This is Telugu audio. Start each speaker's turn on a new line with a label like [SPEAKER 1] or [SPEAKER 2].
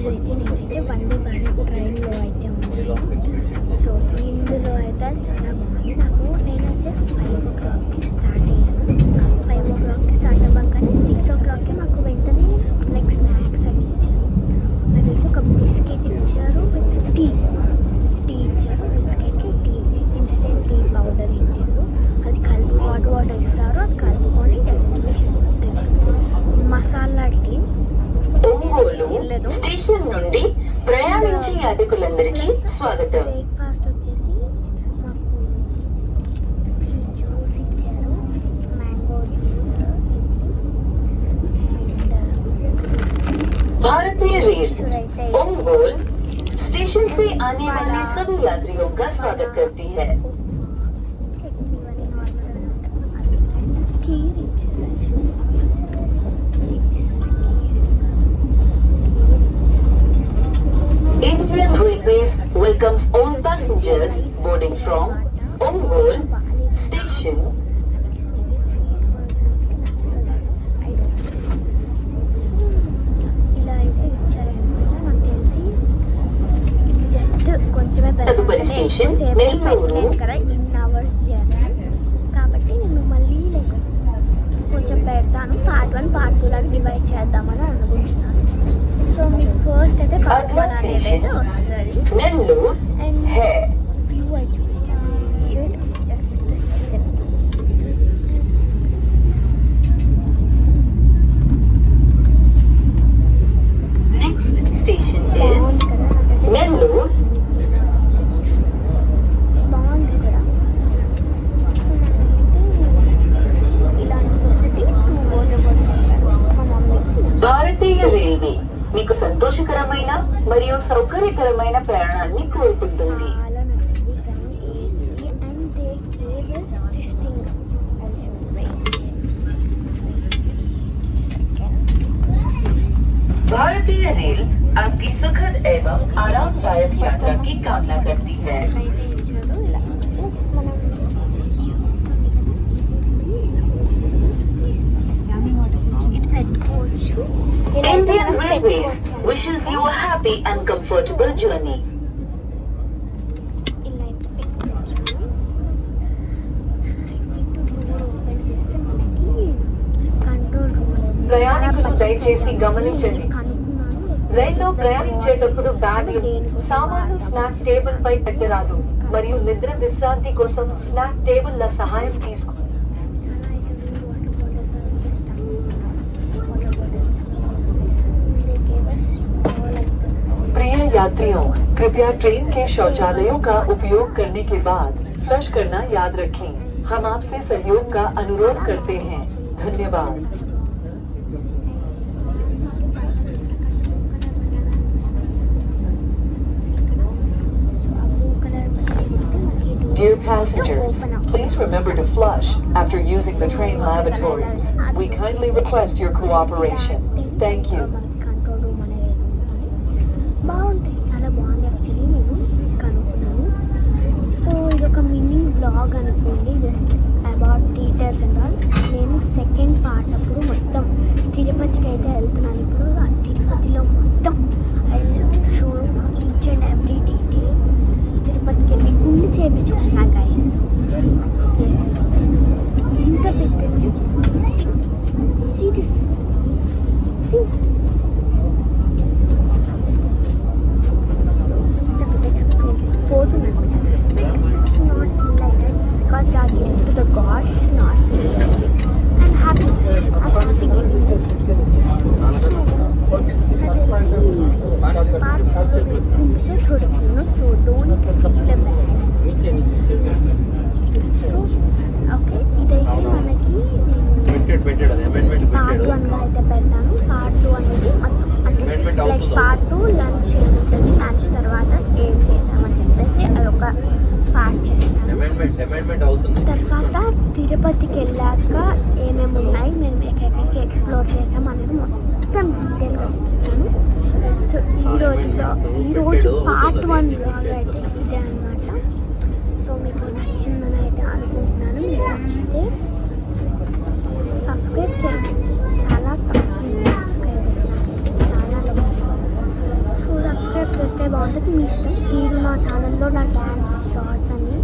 [SPEAKER 1] ఈరోజు అయితే నేనైతే వందే భారత్ ట్రైన్లో అయితే ఉన్నాను. సో ఇందులో అయితే చాలా బాగుంది. నేనైతే 5 o'clockకి స్టార్ట్ అయ్యాను. 5 o'clockకి స్టార్ట్ అవ్వగానే 6 o'clockకి మాకు వెంటనే లైక్ స్నాక్స్ అవి ఇచ్చారు. అది వచ్చి ఒక బిస్కెట్ ఇచ్చారు విత్ టీ ఇచ్చారు. Biscuit tea instant tea powder ఇచ్చారు. అది కలిపి హాట్ వాటర్ ఇస్తారు. అది కలుపుకొని just masala tea.
[SPEAKER 2] Ongole station నుండి ప్రయాణించే యాత్రికులందరికీ స్వాగతం.
[SPEAKER 1] బ్రేక్ఫాస్ట్ వచ్చేసి మాకు జ్యూస్ ఇచ్చారు, మ్యాంగో జ్యూస్.
[SPEAKER 2] भारतीय रेल ओंगोल स्टेशन से आने वाले सभी यात्रियों का स्वागत करती है. Indian Railways welcomes all passengers boarding from Ongole Station. తదుపరి station Nellore.
[SPEAKER 1] In hours journey కాబట్టి నేను మళ్ళీ లైక్ కొంచెం పెడతాను. పార్ట్ 1 పార్ట్ 2 లాగా డివైడ్ చేద్దామని అనుకుంటున్నాను. సో మీకు ఫస్ట్ అయితే పార్ట్ 1 అనేది అయితే వస్తుంది.
[SPEAKER 2] నెల్లూరు
[SPEAKER 1] అండ్ వ్యూ అయితే చూస్తాను. Should just see that.
[SPEAKER 2] Next station is Nellore.
[SPEAKER 1] బాగుంది ఇక్కడ. ఇలాంటి మా మమ్మీకి
[SPEAKER 2] భారతీయ రైల్వే మీకు సంతోషకరమైన మరియు సౌకర్యకరమైన ప్రయాణాన్ని కోరుకుంటుంది.
[SPEAKER 1] చాలా నచ్చింది. కానీ AC and they gave us this thing also.
[SPEAKER 2] भारतीय रेल आपकी सुखद एवं आरामदायक यात्रा की कामना करती है.
[SPEAKER 1] అయితే ఇచ్చారు. ఇలా మనం ఇది పెట్టుకోవచ్చు.
[SPEAKER 2] Indian Railways wishes you a happy and comfortable journey.
[SPEAKER 1] ఇలా అయితే పెట్టుకోవచ్చు. ఓపెన్ చేస్తే మనకి కంట్రోల్ రూమ్.
[SPEAKER 2] ప్రయాణికులు దయచేసి గమనించండి. రైల్లో ప్రయాణించేటప్పుడు బ్యాగ్లు, సామాన్లు స్నాక్ టేబుల్ పై పెట్టరాదు మరియు నిద్ర విశ్రాంతి కోసం స్నాక్ టేబుల్ల సహాయం తీసుకో. प्रिय यात्रियों, कृपया ट्रेन के शौचालयों का उपयोग करने के बाद फ्लश करना याद रखें. हम आपसे सहयोग का अनुरोध करते हैं. धन्यवाद. Dear passengers, please remember to flush after using the train lavatories. We kindly request your cooperation. Thank you.
[SPEAKER 1] Control room అనేది ఉంటుంది. బాగుంటాయి, చాలా బాగుంది. యాక్చువల్లీ నేను కనుక్కున్నాను. సో ఇది ఒక మినీ బ్లాగ్ అనుకోండి, just about details and all. నేను సెకండ్ పార్ట్ అప్పుడు మొత్తం తిరుపతికి అయితే వెళ్తున్నాను. ఇప్పుడు ఆ తిరుపతిలో మొత్తం I show each and every detail. తిరుపతికి వెళ్ళి గుండు చేయించుకున్నా గైస్. ఎస్, ఇంత పెట్టచ్చు. See this, see. సో ఇంత పెట్టచ్చు పోతున్నాను. It's not like that because we are getting to the God. It's not really. I'm happy. I'm happy getting this. थोड़े चिन्ह, so don't feel bad. Okay, ఇదైతే మనకి పార్ట్ 1గా అయితే పెడతాను. పార్ట్ 2 అనేది అంటే లైక్ పార్ట్ 2 లంచ్ ఉంటుంది. లంచ్ తర్వాత ఏం చేసామని చెప్పేసి అదొక పార్ట్ చేస్తాను. తర్వాత తిరుపతికి వెళ్ళాక ఏమేమి ఉన్నాయి, మేము ఎక్కడికి ఎక్స్ప్లోర్ చేసాం అనేది మొత్తం డీటెయిల్గా చూపిస్తాను. సో ఈరోజు పార్ట్ 1 బ్లాగ్ అయితే ఇదే అన్నమాట. సో మీకు నచ్చిందని అయితే అనుకుంటున్నాను. మీకు నచ్చితే సబ్స్క్రైబ్ చేయండి. చాలా తక్కువ సబ్స్క్రైబర్స్ నాకైతే చాలా. బాగుంటుంది. మీ ఇష్టం. మీరు నా ఛానల్లో నా డ్యాన్స్ షార్ట్స్ అన్ని